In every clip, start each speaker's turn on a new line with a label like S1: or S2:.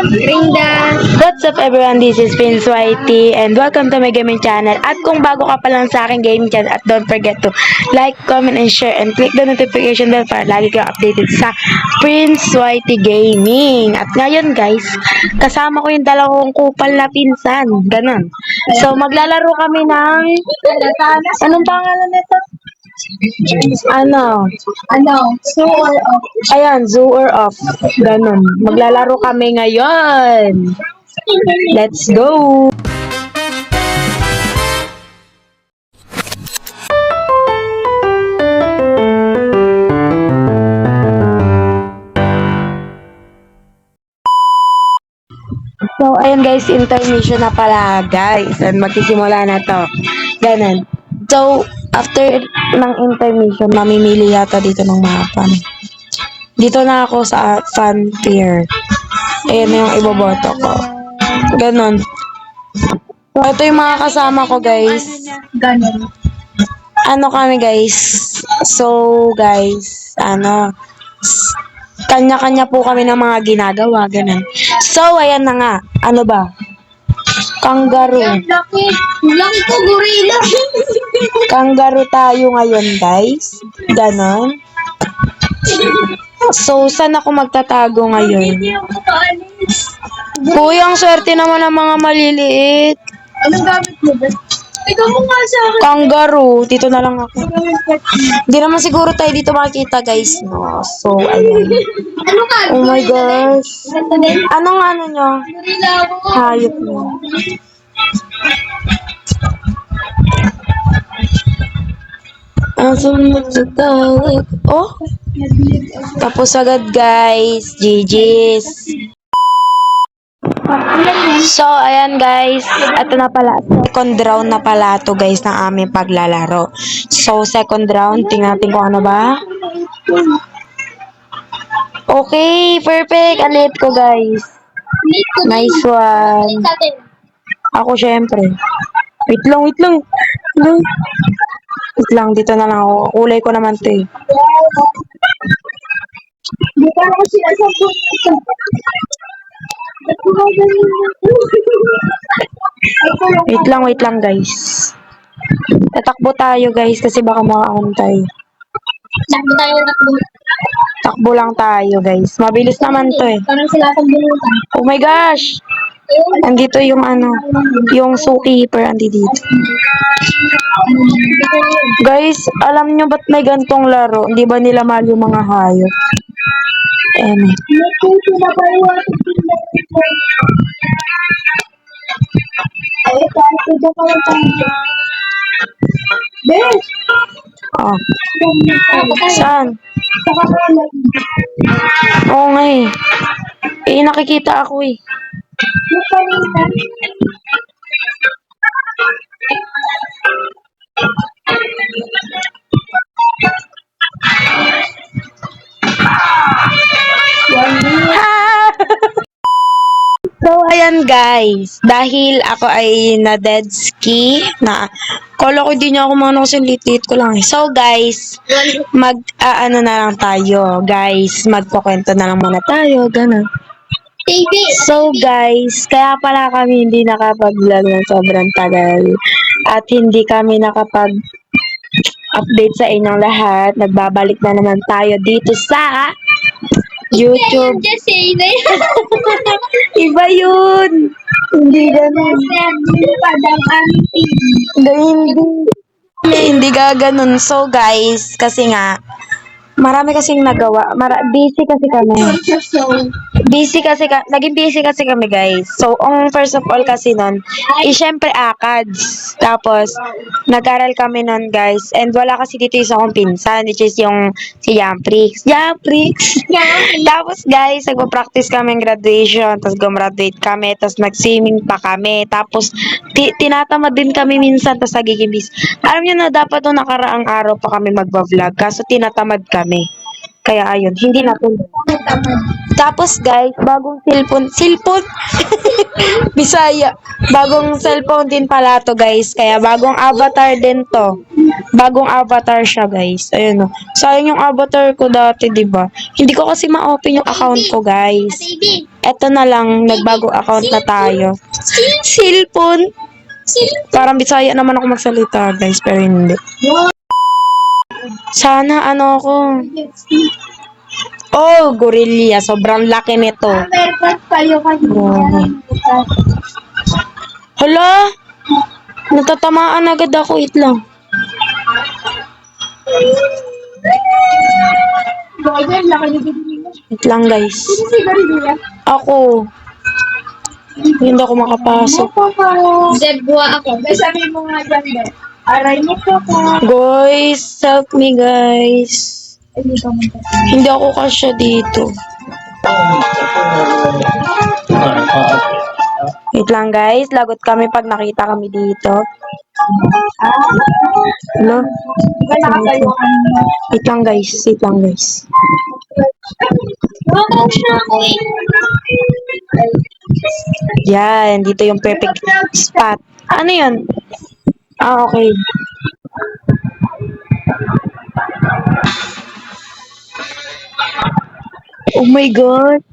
S1: What's up everyone, this is Prince Whitey and welcome to my gaming channel. At kung bago ka pa lang sa aking gaming channel, at don't forget to like, comment, and share and click the notification bell para lagi kayo updated sa Prince Whitey Gaming. At ngayon guys, kasama ko yung dalawang kupal na pinsan, ganun. So maglalaro kami ng, anong pangalan nito? Zoo or off. Ayan, zoo or off. Ganun. Maglalaro kami ngayon. Let's go! So, ayan guys, intermission na pala guys. And magsisimula na to. Ganun. So, after ng intermission, mamimili yata dito ng mapa. Dito na ako sa fan tier. Ayan na yung iboboto ko. Ganon. So, ito yung mga kasama ko, guys.
S2: Ganon.
S1: Ano kami, guys? So, guys, kanya-kanya po kami ng mga ginagawa, ganon. So, ayan na nga. Ano ba? Kangaroo.
S2: Laki ko, gorilla.
S1: Kangaroo tayo ngayon, guys. Ganon. So, saan ako magtatago ngayon?
S2: Hindi ako makaalis.
S1: Kuya, ang swerte naman ng mga maliliit.
S2: Anong gamit mo ba? Ikaw mo nga sa akin.
S1: Kangaroo. Dito na lang ako. Hindi naman siguro tayo dito makikita, guys. No? So, ayan.
S2: Ano ka?
S1: Oh my gosh.
S2: Ganda din.
S1: Anong ano nyo?
S2: Gorilla ako.
S1: Hayop nyo. Asan magtatawag? Oh? Tapos agad, guys. GG's. So, ayan guys, ito na pala, second round na pala to guys ng aming paglalaro. So, second round, tingnan natin kung ano ba. Okay, perfect. Alit ko guys. Nice one. Ako syempre. Wait lang. Wait lang, dito na lang ako. Kulay ko naman to eh.
S2: Hindi ka ako sinasagot.
S1: Wait lang guys. Tatakbo tayo guys kasi baka makakantay.
S2: Sakto tayo nakbo.
S1: Takbo lang tayo guys. Mabilis naman to eh.
S2: Parang sila akong binutan.
S1: Oh my gosh! Andito yung yung zookeeper andi dito. Guys, alam nyo ba't may gantong laro? Hindi ba nila mahal yung mga hayop?
S2: Besh!
S1: Oh. Saan? Oo nga eh. Nakikita ako eh. So, ayan guys. Dahil ako ay na-dead ski, kala ko di niya ako mga kasi lit ko lang. So, guys, ano na lang tayo. Guys, magkukwento na lang muna tayo. Ganun.
S2: TV!
S1: So, guys, kaya pala kami hindi nakapag-vlog ng sobrang tagal. At hindi kami nakapag-update sa inyong lahat. Nagbabalik na naman tayo dito sa YouTube.
S2: Just say that.
S1: Iba yun. Hindi ganun.
S2: Padang auntie.
S1: Hindi gaganon. So, guys, kasi nga, marami kasing nagawa. Busy kasi kami. Naging busy kasi kami, guys. So, first of all kasi nun, syempre ACADS. Tapos, nag-aral kami nun, guys. And wala kasi dito isa kong pinsan, which is yung si Jamprix. Tapos, guys, nagpa-practice kami ng graduation. Tapos, gumraduate kami. Tapos, nag-swimming pa kami. Tapos, tinatamad din kami minsan. Tapos, nagiging busy. Alam nyo na, dapat nung nakaraang araw pa kami magba-vlog. Kaso, tinatamad kami. Kaya ayun, hindi natuloy. Tapos guys, bagong cellphone, Bisaya, bagong cellphone din pala to guys, kaya bagong avatar din to. Bagong avatar siya guys, ayun o. Sayang yung avatar ko dati, diba? Hindi ko kasi ma-open yung account ko guys. eto na lang, nagbago account na tayo. Cellphone. Parang Bisaya naman ako magsalita, guys, pero hindi. Sana ano ako. Oh, gorilla. Sobrang laki nito.
S2: Meron kayo kanina.
S1: Hala! Natatamaan agad ako. Wait lang.
S2: Roger, laki ni Bibili.
S1: Wait lang, guys.
S2: Sino si Garilla?
S1: Ako. Hindi ako makapasok.
S2: Zebwa ako. May sabi mo nga dyan, be. Aray mo po po.
S1: Guys, help me, guys.
S2: Hindi ka man
S1: Hindi ako kasya dito. Wait lang, guys. Lagot kami pag nakita kami dito. Ano?
S2: Di ba nakatayo kanina?
S1: Wait lang, guys. Wait lang, guys.
S2: Nakatayo na ako eh.
S1: Yan. Dito yung perfect spot. Ano yun? Ah, okay. Oh my God.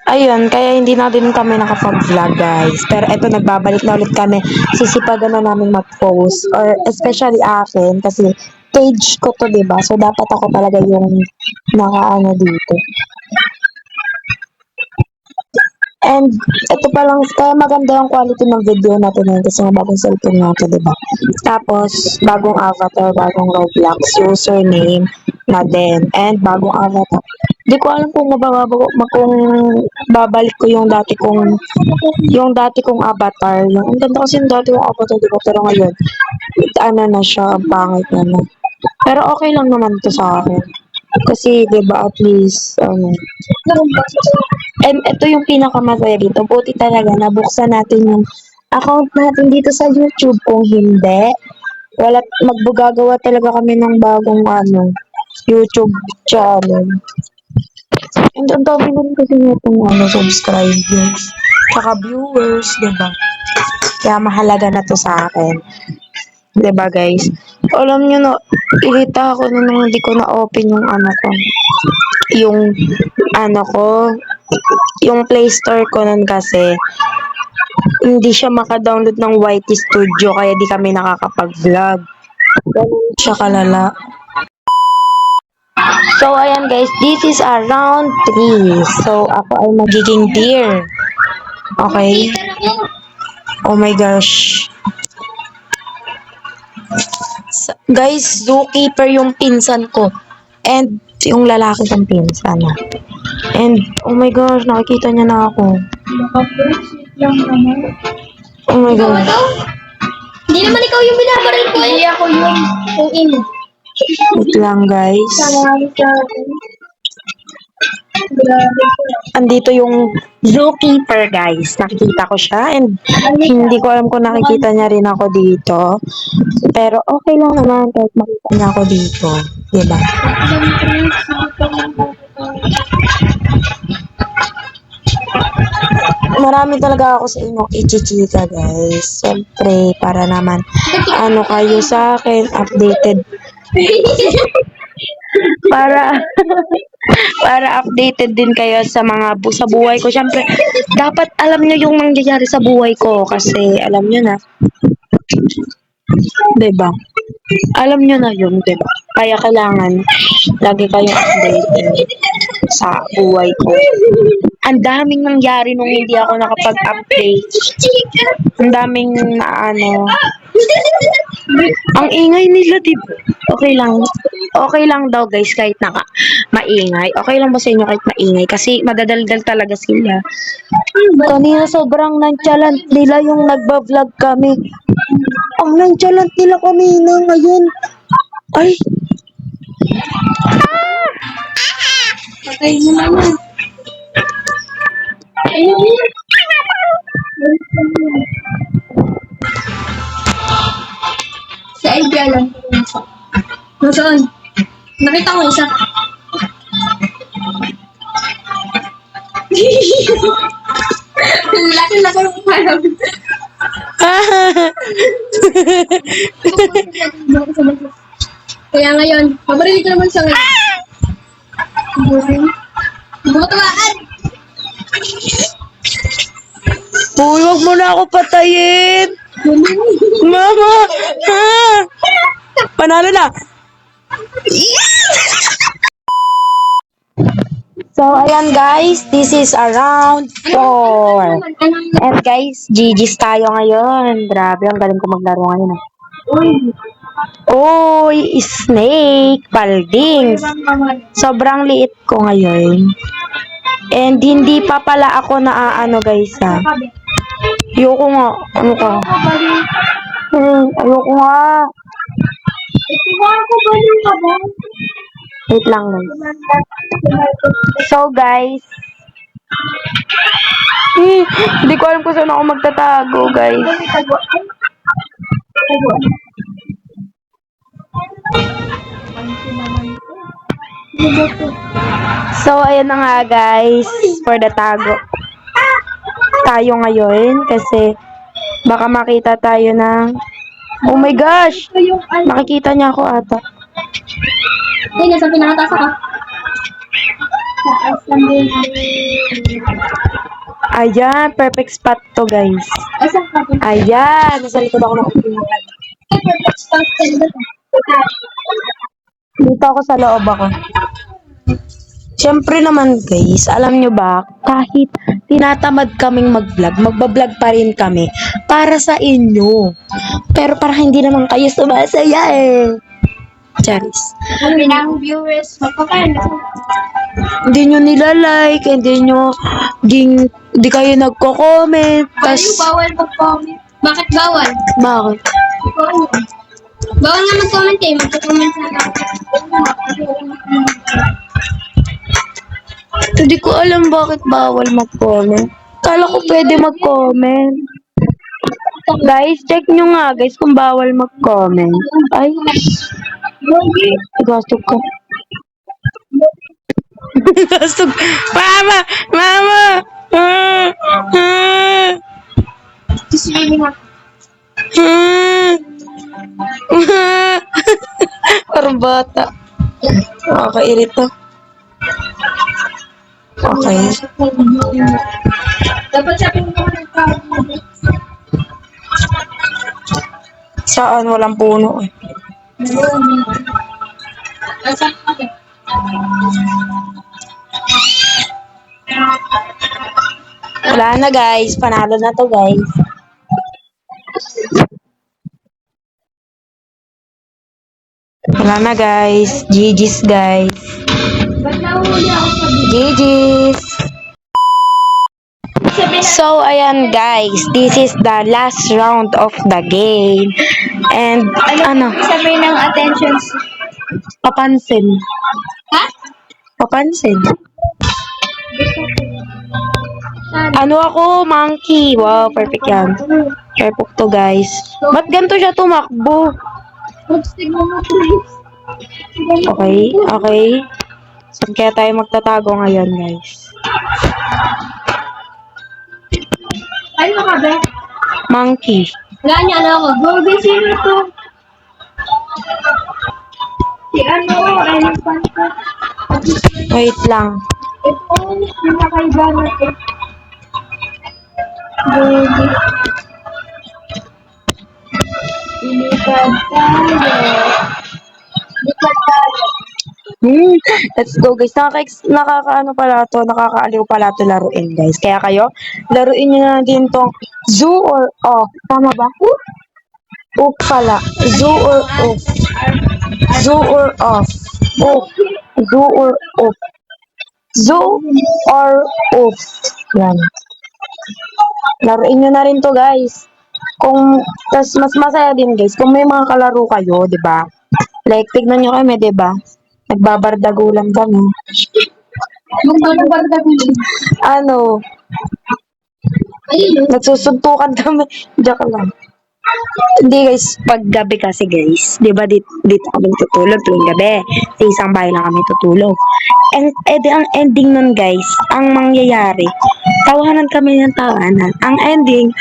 S1: Ayun, kaya hindi na din kami nakapag-vlog, guys. Pero eto, nagbabalik na ulit kami. Sisipagan na namin mag-post. Or especially akin, kasi page ko to, diba? So, dapat ako talaga yung nakaano dito. And ito pa lang, kaya maganda yung quality ng video natin ngayon kasi nga bagong cellphone natin, diba? Tapos, bagong avatar, bagong Roblox, username na din, and bagong avatar. Hindi ko alam kung kung babalik ko yung dati kong avatar. Ang ganda kasi yung dati kong avatar, diba? Pero ngayon, ano na siya, ang pangit na na. Pero okay lang naman to sa akin. Kasi, diba, at least, and ito yung pinakamasaya dito. Buti talaga, nabuksan natin yung account natin dito sa YouTube. Kung hindi, magbugagawa talaga kami ng bagong, YouTube channel. And ang dami na rin kasi itong, subscribers. Tsaka viewers, diba? Kaya mahalaga na to sa akin. Diba, guys? Alam nyo na, irita ako na nung hindi ko na-open yung yung Play Store ko nun kasi hindi siya maka-download ng YT Studio kaya di kami nakakapag-vlog. Ganun siya kalala. So, ayan guys, this is round 3. So, ako ay magiging deer. Okay? Oh my gosh. Guys, zookeeper yung pinsan ko. And yung lalaki kong pinsan. And, oh my gosh, nakikita niya na ako.
S2: Nakapusit lang naman.
S1: Oh my gosh.
S2: Hindi naman ikaw yung binabaril ko. Hindi ako yung ino.
S1: Wait lang, guys.
S2: Grabe sa akin. Grabe ko.
S1: Andito yung zookeeper, guys. Nakikita ko siya and hindi ko alam kung nakikita niya rin ako dito. Pero okay lang naman kahit makita niya ako dito. Diba? Marami talaga ako sa inyong ichichika, guys. Siyempre, para naman kayo sa akin, updated. para para updated din kayo sa sa buhay ko. Siyempre, dapat alam nyo yung nangyayari sa buhay ko kasi alam nyo na. 'Di ba? Alam nyo na yun, 'di ba? Kaya kailangan lagi kayong updated sa buhay ko. Ang daming nangyari nung hindi ako nakapag-update. Ang daming ang ingay nila, diba? Okay lang. Okay lang daw, guys, kahit maingay. Okay lang ba sa inyo kahit maingay? Kasi madadaldal talaga sila. Kanina sobrang nonchalant nila yung nagba-vlog kami. Ang nonchalant nila kanina ngayon. Ay!
S2: Patay mo naman. Sa idea lang. Nasaan? Nakita ko isa. Laki-laki yung parang. Kaya ngayon, mabarinig ka naman siya ngayon. Butuaan!
S1: Uy, wag mo na ako patayin. Mama! Ah! Panalo na. So, ayan guys, this is a round 4. And guys, GG's tayo ngayon. Grabe, ang galing ko maglaro ngayon. Uy, snake, paldings. Sobrang liit ko ngayon. And hindi pa pala ako naaano guys ha. Ayoko nga. Ano ka? Ayoko nga. Wait lang guys. So guys. Hindi ko alam kung saan ako magtatago guys. So ayan na nga guys. For the tago. Tayo ngayon. Kasi baka makita tayo ng... Oh my gosh! Makikita niya ako ata.
S2: Ay, nasa pinakataas ako.
S1: Ayan, perfect spot to guys.
S2: Asan ka?
S1: Ayan, nasa likod ako ng upuan. Dito ako sa loob ako. Siyempre naman guys, alam nyo ba, kahit tinatamad kaming mag-vlog, magbablog pa rin kami para sa inyo. Pero para hindi naman kayo sumasaya eh. Charis.
S2: Sabi ng viewers, magpapayag.
S1: Hindi nyo nilalike, hindi kayo nagko-comment.
S2: Bawal mag-comment. Bakit bawal?
S1: Bakit?
S2: Bawal nga mag-comment eh. Mag-comment na lang.
S1: Hindi ko alam bakit bawal mag-comment. Kala ko pwede mag-comment. Guys, check nyo nga guys kung bawal mag-comment. Ay, gastog ko. Gastog. Mama! Mama! Parang bata. Nakakairito. Okay.
S2: Dapat siya pinag-comment.
S1: Saan? Walang puno eh.
S2: Asan ka?
S1: Wala na guys. Panalo na to guys. Wala na guys. GG's guys.
S2: Ba't nahuli ako sa
S1: GG's. So, ayan guys. This is the last round of the game. And, ano?
S2: sabi ng attention?
S1: Papansin.
S2: Ha?
S1: Papansin.
S2: Saan?
S1: Ano ako? Monkey. Wow, perfect yan. Perfect to guys. Ba't ganito siya tumakbo?
S2: Mag-stig mo mo, please.
S1: Okay, okay. Saan kaya tayo magtatago ngayon guys?
S2: Ano ka ba?
S1: Monkey.
S2: Wala niya, ano ako. Gobe, sino to? Si ano, elephant ka.
S1: Wait lang.
S2: Ito, yung nakaiba natin. Gobe. Ilipat tayo. Lipat tayo.
S1: Let's go guys. Nakakaano pala to, nakakaaliw pala to laruin guys. Kaya kayo, laruin nyo na din tong zoo or off. Tama ba? Off pala. Zoo or off. Zoo or off. Off. Zoo or off. Zoo or off. Yan. Laruin nyo na rin to guys. Tas mas masaya din guys kung may mga kalaro kayo, di ba? Like, tignan nyo kami, di ba? Nagbabardagulan kami.
S2: Magbabardagulan.
S1: Ano?
S2: Ayun.
S1: Nagsusuntukan kami. Diyan lang. Hindi guys, pag gabi kasi guys, di ba dito kami tutulog tuwing gabi. Sa isang bahay lang kami tutulog. And ang ending nun guys, ang mangyayari, tawanan kami ng tawanan. Ang ending,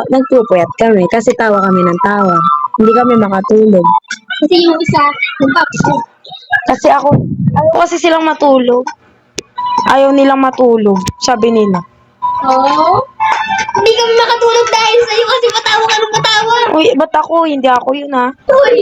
S1: Nagpupuyat kami kasi tawa kami ng tawa. Hindi kami makatulog.
S2: Kasi yung isa, nagpapasok.
S1: Kasi ayaw kasi silang matulog. Ayaw nilang matulog, sabi nila.
S2: Oo. Hindi kami makatulog dahil sa'yo kasi patawa ka ng patawa.
S1: Uy, ba't ako? Hindi ako yun ha.
S2: Uy,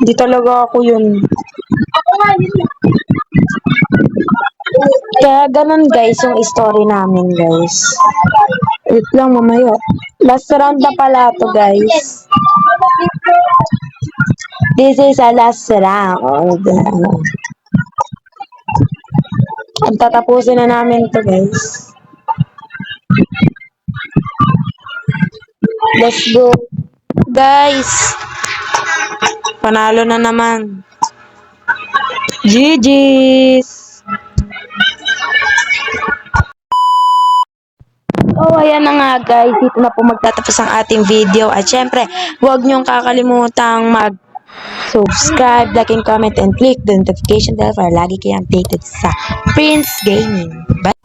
S1: Hindi talaga ako yun.
S2: ako nga yun.
S1: Kaya ganun guys yung story namin guys. Wait lang mamaya. Last round na pala to guys. This is a last round. Ang tatapusin na namin to guys. Let's go. Guys. Panalo na naman. GG's. So, ayan na nga guys. Dito na po magtatapos ang ating video. At syempre, huwag niyong kakalimutang mag-subscribe, like, and comment, and click the notification bell para lagi kayong updated sa Prince Gaming. Bye!